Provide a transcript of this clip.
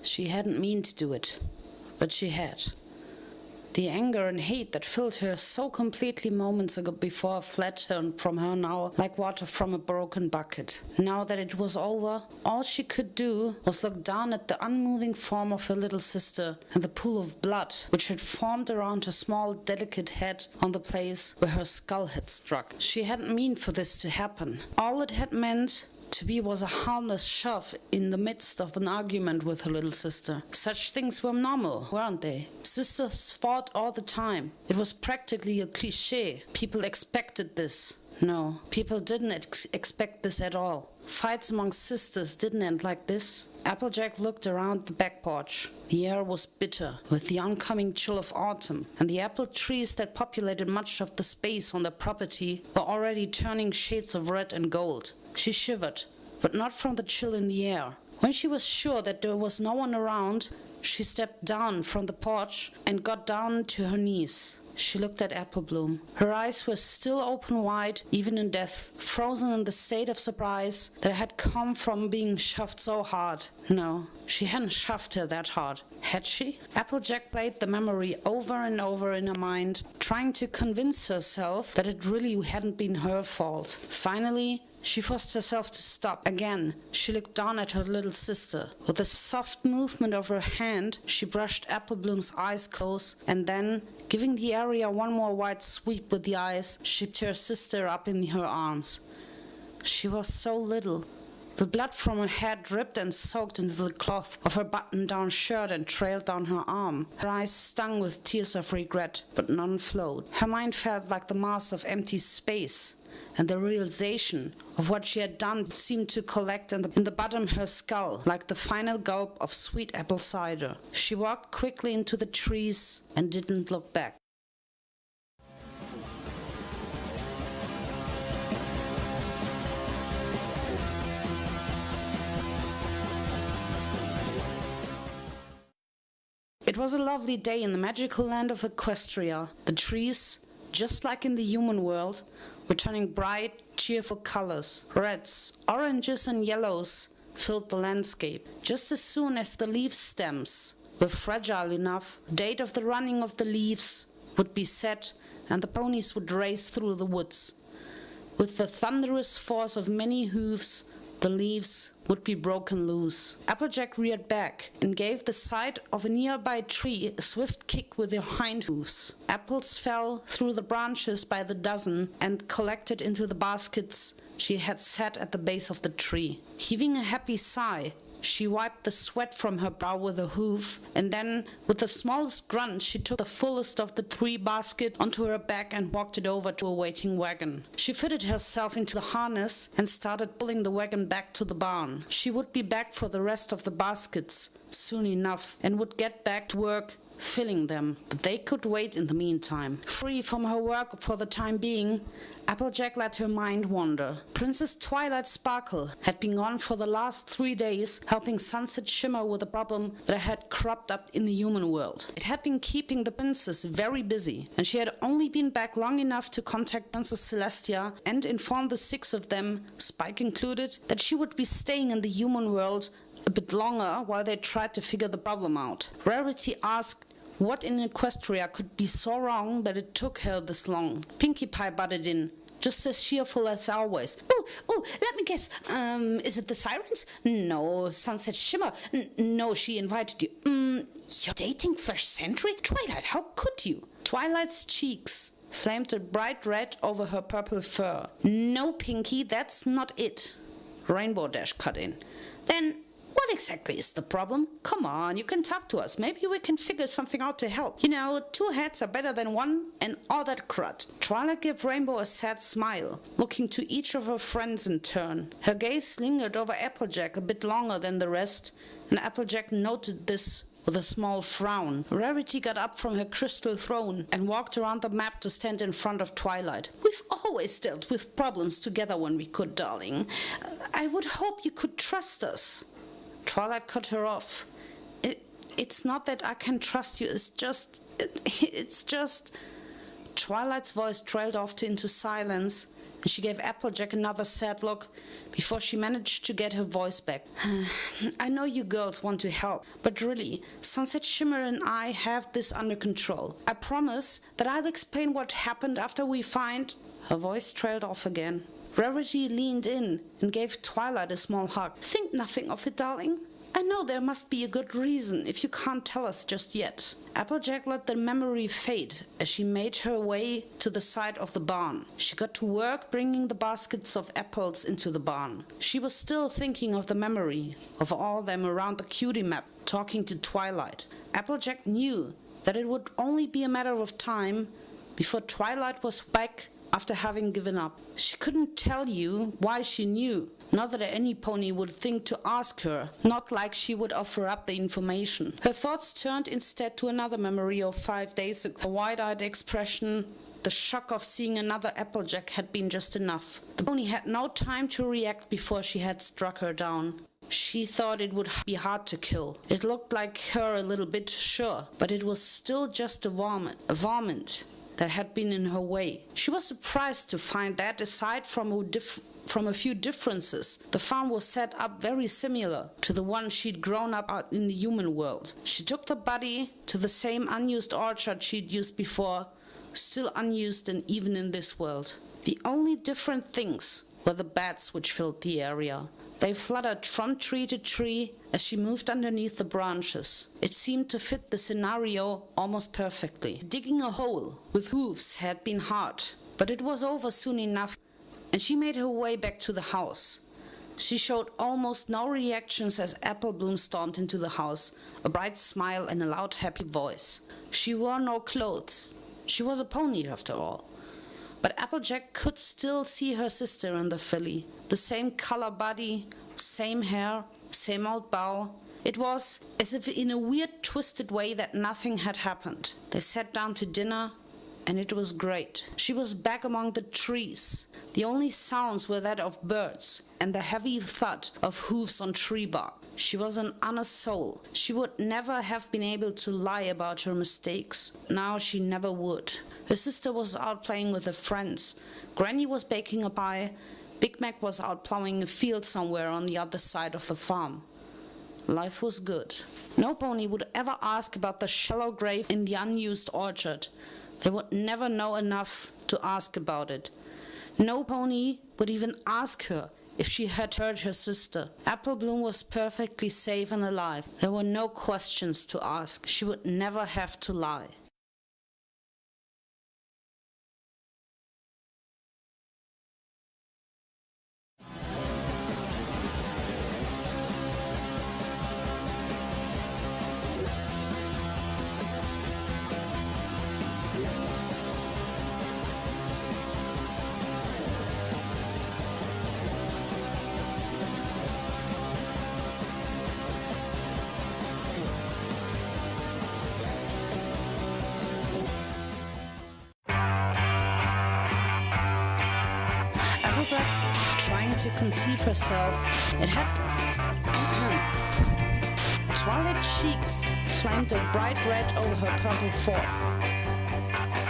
She hadn't meant to do it, but she had. The anger and hate that filled her so completely moments ago before fled from her now like water from a broken bucket. Now that it was over, all she could do was look down at the unmoving form of her little sister and the pool of blood which had formed around her small, delicate head on the place where her skull had struck. She hadn't meant for this to happen. All it had meant to be was a harmless shove in the midst of an argument with her little sister. Such things were normal, weren't they? Sisters fought all the time. It was practically a cliché. People expected this. No, people didn't expect this at all. Fights among sisters didn't end like this. Applejack looked around the back porch. The air was bitter with the oncoming chill of autumn, and the apple trees that populated much of the space on the property were already turning shades of red and gold. She shivered, but not from the chill in the air. When she was sure that there was no one around, she stepped down from the porch and got down to her knees. She looked at Apple Bloom. Her eyes were still open wide, even in death, frozen in the state of surprise that had come from being shoved so hard. No, she hadn't shoved her that hard, had she? Applejack played the memory over and over in her mind, trying to convince herself that it really hadn't been her fault. Finally, she forced herself to stop. Again, she looked down at her little sister. With a soft movement of her hand, she brushed Apple Bloom's eyes close, and then, giving the area one more wide sweep with the eyes, she picked her sister up in her arms. She was so little. The blood from her head dripped and soaked into the cloth of her button-down shirt and trailed down her arm. Her eyes stung with tears of regret, but none flowed. Her mind felt like the mass of empty space, and the realization of what she had done seemed to collect in the bottom of her skull, like the final gulp of sweet apple cider. She walked quickly into the trees and didn't look back. It was a lovely day in the magical land of Equestria. The trees, just like in the human world, were turning bright, cheerful colors. Reds, oranges and yellows filled the landscape. Just as soon as the leaf stems were fragile enough, the date of the running of the leaves would be set and the ponies would race through the woods. With the thunderous force of many hoofs, the leaves would be broken loose. Applejack reared back and gave the side of a nearby tree a swift kick with her hind hooves. Apples fell through the branches by the dozen and collected into the baskets she had set at the base of the tree. Heaving a happy sigh, she wiped the sweat from her brow with a hoof, and then, with the smallest grunt, she took the fullest of the 3 baskets onto her back and walked it over to a waiting wagon. She fitted herself into the harness and started pulling the wagon back to the barn. She would be back for the rest of the baskets soon enough and would get back to work filling them, but they could wait in the meantime. Free from her work for the time being, Applejack let her mind wander. Princess Twilight Sparkle had been gone for the last 3 days, helping Sunset Shimmer with a problem that had cropped up in the human world. It had been keeping the princess very busy, and she had only been back long enough to contact Princess Celestia and inform the 6 of them, Spike included, that she would be staying in the human world a bit longer while they tried to figure the problem out. Rarity asked what in Equestria could be so wrong that it took her this long. Pinkie Pie butted in, just as cheerful as always. Oh, let me guess. Is it the sirens? No, Sunset Shimmer. No, she invited you. You're dating First Century? Twilight, how could you? Twilight's cheeks flamed a bright red over her purple fur. No, Pinkie, that's not it. Rainbow Dash cut in. Then What exactly is the problem? Come on, you can talk to us. Maybe we can figure something out to help. You know, 2 heads are better than 1 and all that crud. Twilight gave Rainbow a sad smile, looking to each of her friends in turn. Her gaze lingered over Applejack a bit longer than the rest, and Applejack noted this with a small frown. Rarity got up from her crystal throne and walked around the map to stand in front of Twilight. We've always dealt with problems together when we could, darling. I would hope you could trust us. Twilight cut her off. It's not that I can trust you, it's just... Twilight's voice trailed off into silence, and she gave Applejack another sad look before she managed to get her voice back. I know you girls want to help, but really, Sunset Shimmer and I have this under control. I promise that I'll explain what happened after we find... Her voice trailed off again. Rarity leaned in and gave Twilight a small hug. Think nothing of it, darling. I know there must be a good reason if you can't tell us just yet. Applejack let the memory fade as she made her way to the side of the barn. She got to work bringing the baskets of apples into the barn. She was still thinking of the memory, of all them around the cutie map, talking to Twilight. Applejack knew that it would only be a matter of time before Twilight was back after having given up. She couldn't tell you why she knew. Not that any pony would think to ask her, not like she would offer up the information. Her thoughts turned instead to another memory of 5 days ago. A wide-eyed expression, the shock of seeing another Applejack had been just enough. The pony had no time to react before she had struck her down. She thought it would be hard to kill. It looked like her a little bit, sure, but it was still just a varmint that had been in her way. She was surprised to find that, aside from a few differences, the farm was set up very similar to the one she'd grown up in the human world. She took the body to the same unused orchard she'd used before, still unused and even in this world. The only different things were the bats which filled the area. They fluttered from tree to tree as she moved underneath the branches. It seemed to fit the scenario almost perfectly. Digging a hole with hooves had been hard, but it was over soon enough, and she made her way back to the house. She showed almost no reactions as Apple Bloom stormed into the house, a bright smile and a loud, happy voice. She wore no clothes. She was a pony, after all. But Applejack could still see her sister in the filly. The same color body, same hair, same old bow. It was as if in a weird, twisted way that nothing had happened. They sat down to dinner, and it was great. She was back among the trees. The only sounds were that of birds and the heavy thud of hooves on tree bark. She was an honest soul. She would never have been able to lie about her mistakes. Now she never would. Her sister was out playing with her friends. Granny was baking a pie. Big Mac was out plowing a field somewhere on the other side of the farm. Life was good. No pony would ever ask about the shallow grave in the unused orchard. They would never know enough to ask about it. No pony would even ask her if she had hurt her sister. Apple Bloom was perfectly safe and alive. There were no questions to ask. She would never have to lie. Trying to conceive herself, it had twilight cheeks flamed a bright red over her purple form.